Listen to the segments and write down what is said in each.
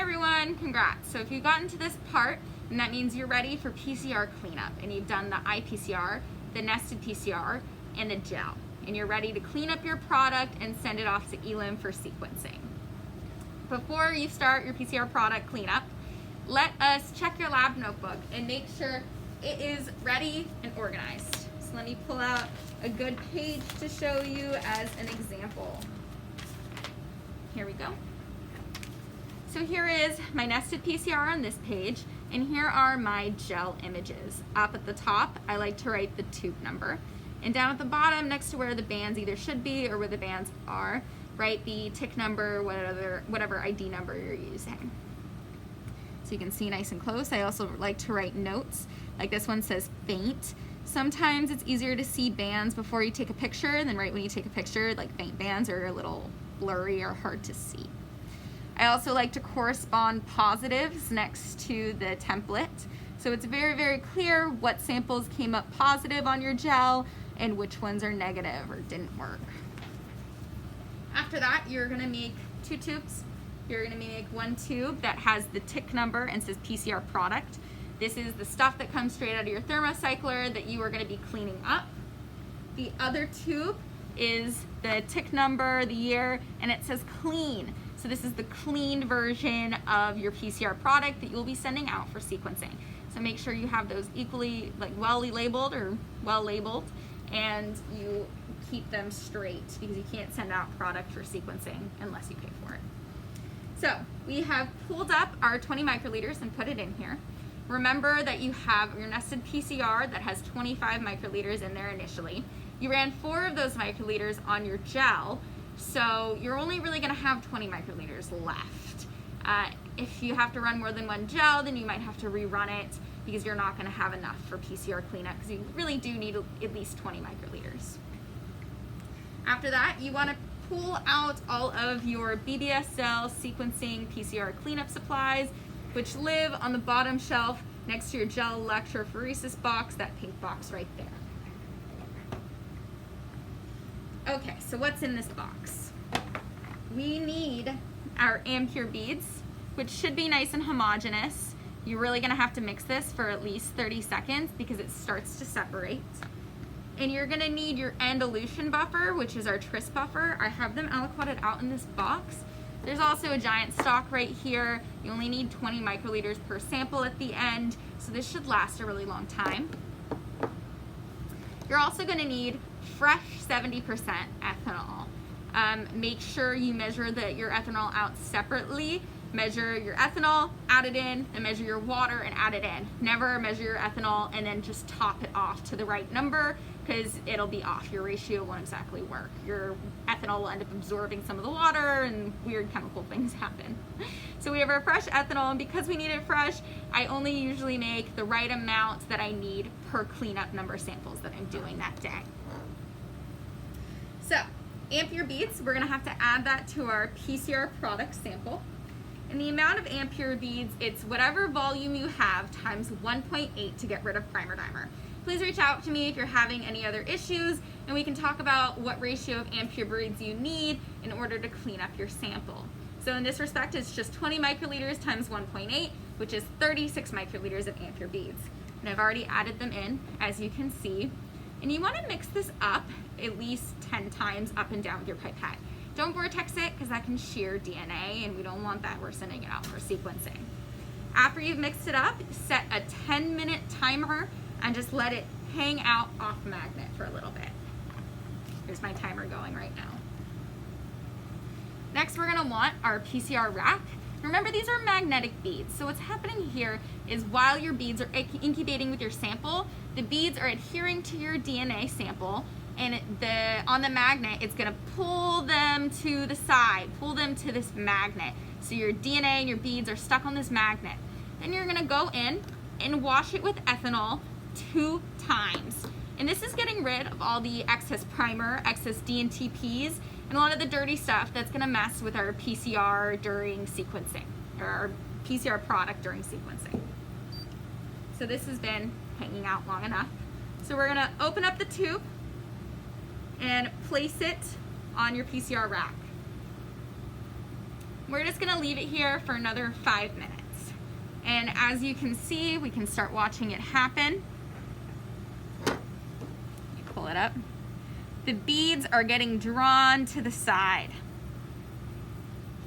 everyone, congrats. So if you've gotten to this part, then that means you're ready for PCR cleanup, and you've done the iPCR, the nested PCR, and the gel. And you're ready to clean up your product and send it off to Elim for sequencing. Before you start your PCR product cleanup, let us check your lab notebook and make sure it is ready and organized. So let me pull out a good page to show you as an example. Here we go. So here is my nested PCR on this page, and here are my gel images. Up at the top, I like to write the tube number. And down at the bottom, next to where the bands either should be or where the bands are, write the tick number, whatever ID number you're using. So you can see nice and close. I also like to write notes. Like this one says faint. Sometimes it's easier to see bands before you take a picture than right when you take a picture. Like faint bands are a little blurry or hard to see. I also like to correspond positives next to the template. So it's very, very clear what samples came up positive on your gel and which ones are negative or didn't work. After that, you're gonna make 2 tubes. You're gonna make 1 tube that has the tick number and says PCR product. This is the stuff that comes straight out of your thermocycler that you are gonna be cleaning up. The other tube is the tick number, the year, and it says clean. So this is the clean version of your PCR product that you'll be sending out for sequencing. So make sure you have those equally, like well labeled, and you keep them straight because you can't send out product for sequencing unless you pay for it. So we have pulled up our 20 microliters and put it in here. Remember that you have your nested PCR that has 25 microliters in there initially. You ran 4 of those microliters on your gel, so you're only really gonna have 20 microliters left. If you have to run more than 1 gel, then you might have to rerun it because you're not gonna have enough for PCR cleanup because you really do need at least 20 microliters. After that, you wanna pull out all of your BBSL sequencing PCR cleanup supplies, which live on the bottom shelf next to your gel electrophoresis box, that pink box right there. Okay, so what's in this box? We need our Ampure beads, which should be nice and homogeneous. You're really gonna have to mix this for at least 30 seconds because it starts to separate. And you're gonna need your end elution buffer, which is our tris buffer. I have them aliquoted out in this box. There's also a giant stock right here. You only need 20 microliters per sample at the end, so this should last a really long time. You're also gonna need fresh 70% ethanol. Make sure you measure your ethanol out separately. Measure your ethanol, add it in, and measure your water and add it in. Never measure your ethanol and then just top it off to the right number because it'll be off. Your ratio won't exactly work. Your ethanol will end up absorbing some of the water and weird chemical things happen. So we have our fresh ethanol, and because we need it fresh, I only usually make the right amount that I need per cleanup number of samples that I'm doing that day. So, Ampure beads, we're gonna have to add that to our PCR product sample. And the amount of Ampure beads, it's whatever volume you have times 1.8 to get rid of primer dimer. Please reach out to me if you're having any other issues, and we can talk about what ratio of Ampure beads you need in order to clean up your sample. So in this respect, it's just 20 microliters times 1.8, which is 36 microliters of Ampure beads. And I've already added them in, as you can see. And you wanna mix this up at least 10 times up and down with your pipette. Don't vortex it because that can shear DNA and we don't want that. We're sending it out for sequencing. After you've mixed it up, set a 10-minute timer and just let it hang out off magnet for a little bit. Here's my timer going right now. Next, we're gonna want our PCR rack. Remember, these are magnetic beads. So what's happening here is while your beads are incubating with your sample, the beads are adhering to your DNA sample, and on the magnet, it's gonna pull them to the side, pull them to this magnet. So your DNA and your beads are stuck on this magnet. Then you're gonna go in and wash it with ethanol 2 times. And this is getting rid of all the excess primer, excess DNTPs, and a lot of the dirty stuff that's gonna mess with our PCR during sequencing, or our PCR product during sequencing. So this has been hanging out long enough. So we're gonna open up the tube and place it on your PCR rack. we're just gonna leave it here for another 5 minutes. And as you can see, we can start watching it happen. You pull it up. The beads are getting drawn to the side.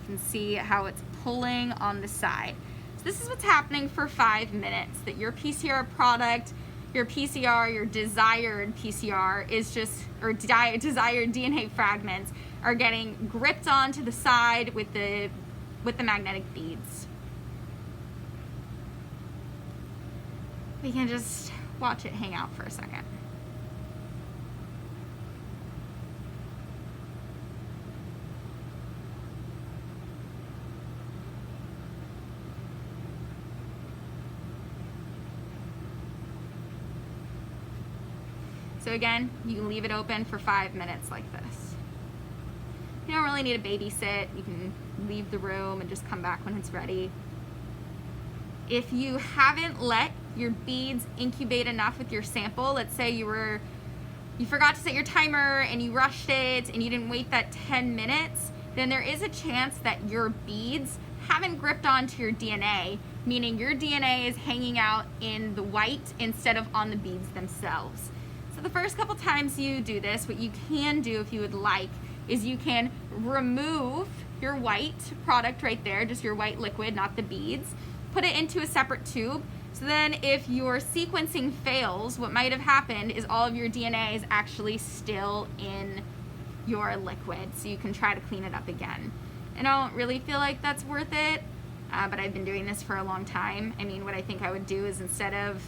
You can see how it's pulling on the side. So this is what's happening for 5 minutes, that your PCR product, your PCR, your desired PCR is just, or desired DNA fragments are getting gripped onto the side with the magnetic beads. We can just watch it hang out for a second. So again, you can leave it open for 5 minutes like this. You don't really need to babysit. You can leave the room and just come back when it's ready. If you haven't let your beads incubate enough with your sample, let's say you forgot to set your timer and you rushed it and you didn't wait that 10 minutes, then there is a chance that your beads haven't gripped onto your DNA, meaning your DNA is hanging out in the white instead of on the beads themselves. So the first couple times you do this, what you can do if you would like is you can remove your white product right there, just your white liquid, not the beads, put it into a separate tube. So then if your sequencing fails, what might have happened is all of your DNA is actually still in your liquid, so you can try to clean it up again. And I don't really feel like that's worth it, but I've been doing this for a long time. I mean, what I think I would do is instead of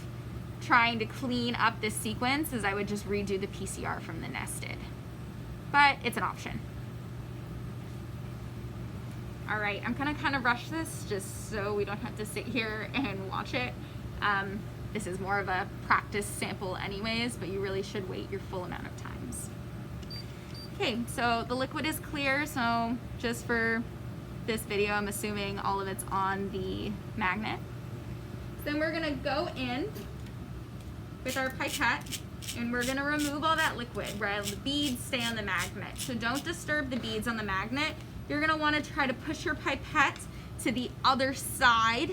trying to clean up this sequence is I would just redo the PCR from the nested. But it's an option. All right, I'm gonna kind of rush this just so we don't have to sit here and watch it. This is more of a practice sample anyways, but you really should wait your full amount of times. Okay, so the liquid is clear, so just for this video, I'm assuming all of it's on the magnet. Then we're gonna go in with our pipette and we're gonna remove all that liquid where the beads stay on the magnet. So don't disturb the beads on the magnet. You're gonna wanna try to push your pipette to the other side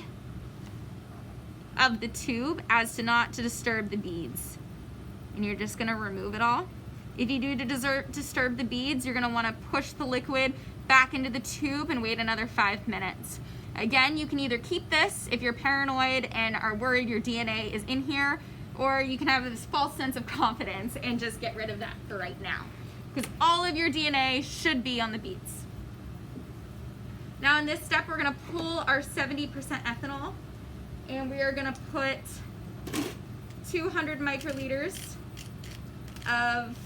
of the tube as to not to disturb the beads. And you're just gonna remove it all. If you do disturb the beads, you're gonna wanna push the liquid back into the tube and wait another 5 minutes. Again, you can either keep this if you're paranoid and are worried your DNA is in here, or you can have this false sense of confidence and just get rid of that for right now, because all of your DNA should be on the beads. Now in this step, we're gonna pull our 70% ethanol and we are gonna put 200 microliters of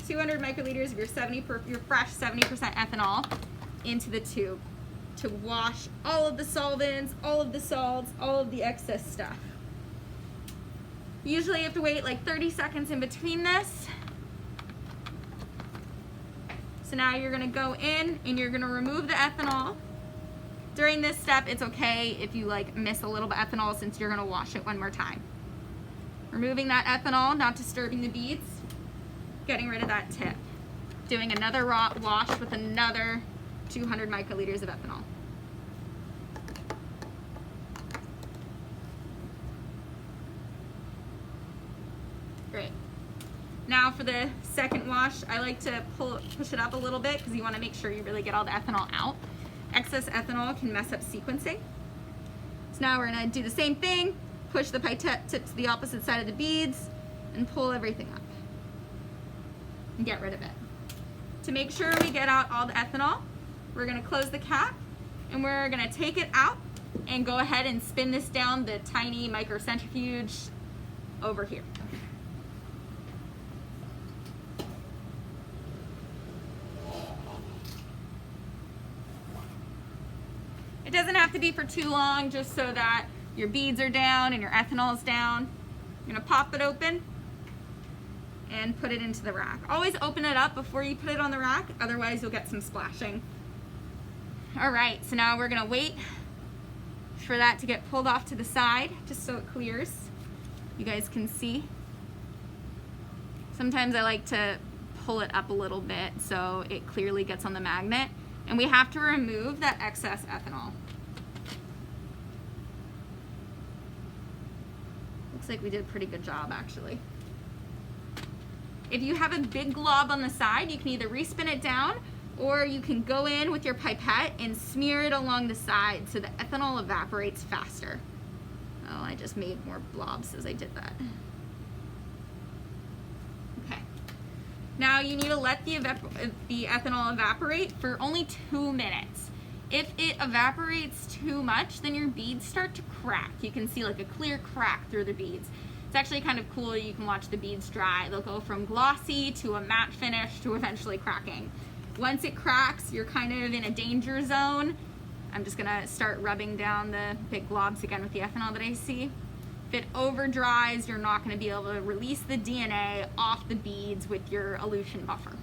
200 microliters of your fresh 70% ethanol into the tube to wash all of the solvents, all of the salts, all of the excess stuff. Usually you have to wait like 30 seconds in between this. So now you're gonna go in and you're gonna remove the ethanol. During this step, it's okay if you like miss a little bit of ethanol since you're gonna wash it one more time. Removing that ethanol, not disturbing the beads, getting rid of that tip. Doing another wash with another 200 microliters of ethanol. Great. Now for the second wash, I like to push it up a little bit because you want to make sure you really get all the ethanol out. Excess ethanol can mess up sequencing. So now we're going to do the same thing, push the pipette tip to the opposite side of the beads and pull everything up and get rid of it. To make sure we get out all the ethanol, we're going to close the cap and we're going to take it out and go ahead and spin this down the tiny microcentrifuge over here. It doesn't have to be for too long, just so that your beads are down and your ethanol is down. You're gonna pop it open and put it into the rack. Always open it up before you put it on the rack, otherwise you'll get some splashing. All right, so now we're gonna wait for that to get pulled off to the side, just so it clears. You guys can see. Sometimes I like to pull it up a little bit so it clearly gets on the magnet. And we have to remove that excess ethanol. Looks like we did a pretty good job, actually. If you have a big glob on the side, you can either respin it down, or you can go in with your pipette and smear it along the side so the ethanol evaporates faster. Oh, I just made more blobs as I did that. Okay. Now you need to let the ethanol evaporate for only 2 minutes. If it evaporates too much, then your beads start to crack. You can see like a clear crack through the beads. It's actually kind of cool. You can watch the beads dry. They'll go from glossy to a matte finish to eventually cracking. Once it cracks, you're kind of in a danger zone. I'm just gonna start rubbing down the big globs again with the ethanol that I see. If it over dries, you're not gonna be able to release the DNA off the beads with your elution buffer.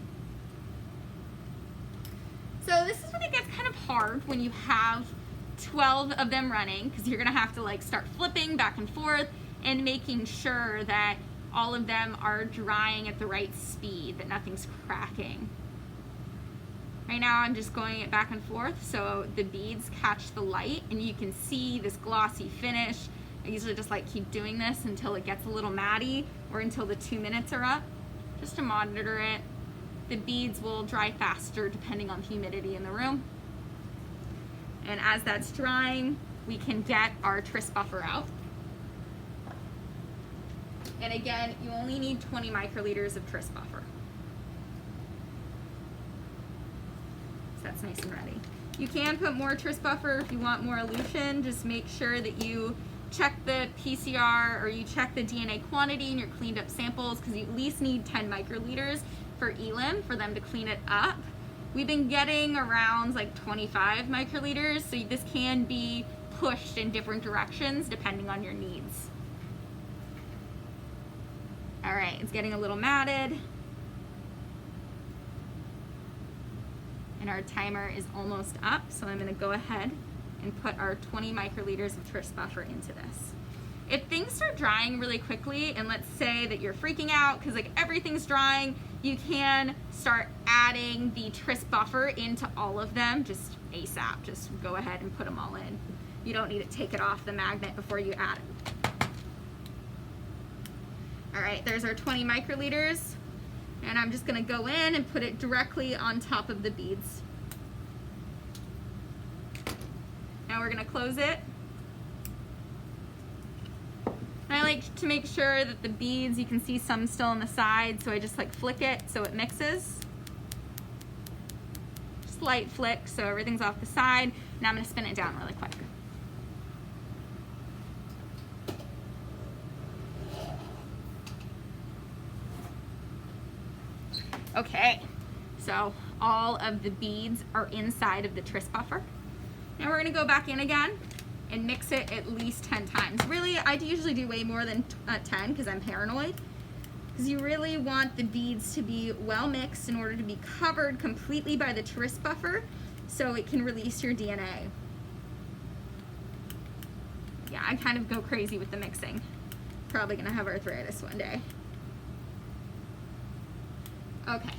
So this is when it gets kind of hard when you have 12 of them running, because you're gonna have to like start flipping back and forth and making sure that all of them are drying at the right speed, that nothing's cracking. Right now I'm just going it back and forth so the beads catch the light and you can see this glossy finish. I usually just like keep doing this until it gets a little matty or until the 2 minutes are up, just to monitor it. The beads will dry faster depending on the humidity in the room. And as that's drying, we can get our tris buffer out. And again, you only need 20 microliters of tris buffer. So that's nice and ready. You can put more tris buffer if you want more elution. Just make sure that you check the PCR or you check the DNA quantity in your cleaned up samples, because you at least need 10 microliters for elim for them to clean it up. We've been getting around like 25 microliters, so this can be pushed in different directions depending on your needs. All right, it's getting a little matted. And our timer is almost up, so I'm gonna go ahead and put our 20 microliters of tris buffer into this. If things start drying really quickly, and let's say that you're freaking out because like everything's drying, you can start adding the tris buffer into all of them just ASAP. Just go ahead and put them all in. You don't need to take it off the magnet before you add it. All right, there's our 20 microliters. And I'm just gonna go in and put it directly on top of the beads. Now we're gonna close it. And I like to make sure that the beads, you can see some still on the side, so I just like flick it so it mixes. Just light flick so everything's off the side. Now I'm gonna spin it down really quick. Okay, so all of the beads are inside of the tris buffer. Now we're gonna go back in again and mix it at least 10 times. Really, I usually do way more than 10 because I'm paranoid. Because you really want the beads to be well mixed in order to be covered completely by the tris buffer so it can release your DNA. Yeah, I kind of go crazy with the mixing. Probably gonna have arthritis one day. Okay,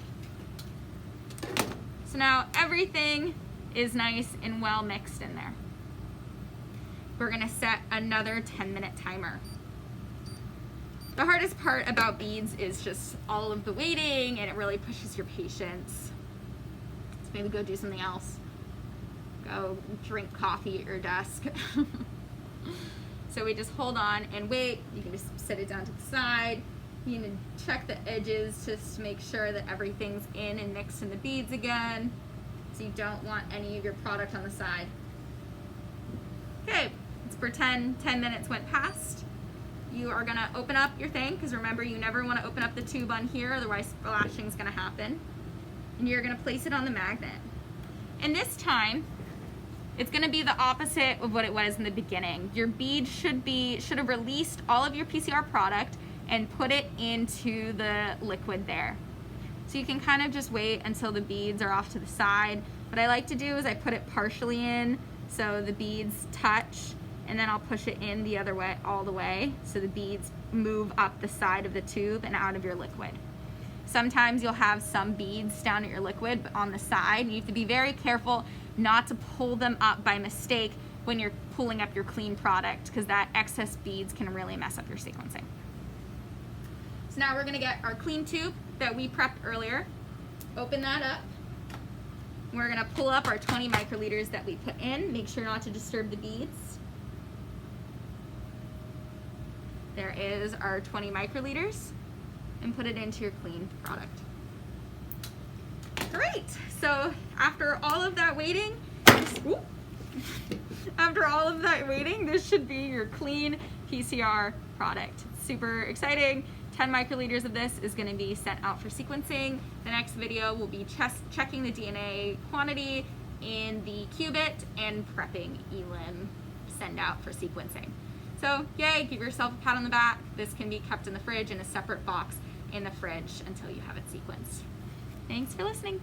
so now everything is nice and well mixed in there. We're gonna set another 10-minute timer. The hardest part about beads is just all of the waiting, and it really pushes your patience. So maybe go do something else. Go drink coffee at your desk. So we just hold on and wait. You can just set it down to the side. You need to check the edges just to make sure that everything's in and mixed in the beads again. So you don't want any of your product on the side. Okay, let's pretend 10 minutes went past. You are gonna open up your thing, because remember, you never wanna open up the tube on here, otherwise splashing's gonna happen. And you're gonna place it on the magnet. And this time, it's gonna be the opposite of what it was in the beginning. Your bead should have released all of your PCR product and put it into the liquid there. So you can kind of just wait until the beads are off to the side. What I like to do is I put it partially in so the beads touch, and then I'll push it in the other way, all the way, so the beads move up the side of the tube and out of your liquid. Sometimes you'll have some beads down at your liquid, but on the side. You have to be very careful not to pull them up by mistake when you're pulling up your clean product, because that excess beads can really mess up your sequencing. So now we're gonna get our clean tube that we prepped earlier. Open that up. We're gonna pull up our 20 microliters that we put in. Make sure not to disturb the beads. There is our 20 microliters, and put it into your clean product. Great, so after all of that waiting, this should be your clean PCR product. It's super exciting. 10 microliters of this is going to be sent out for sequencing. The next video will be checking the DNA quantity in the qubit and prepping ELIM send out for sequencing. So yay, give yourself a pat on the back. This can be kept in the fridge in a separate box in the fridge until you have it sequenced. Thanks for listening.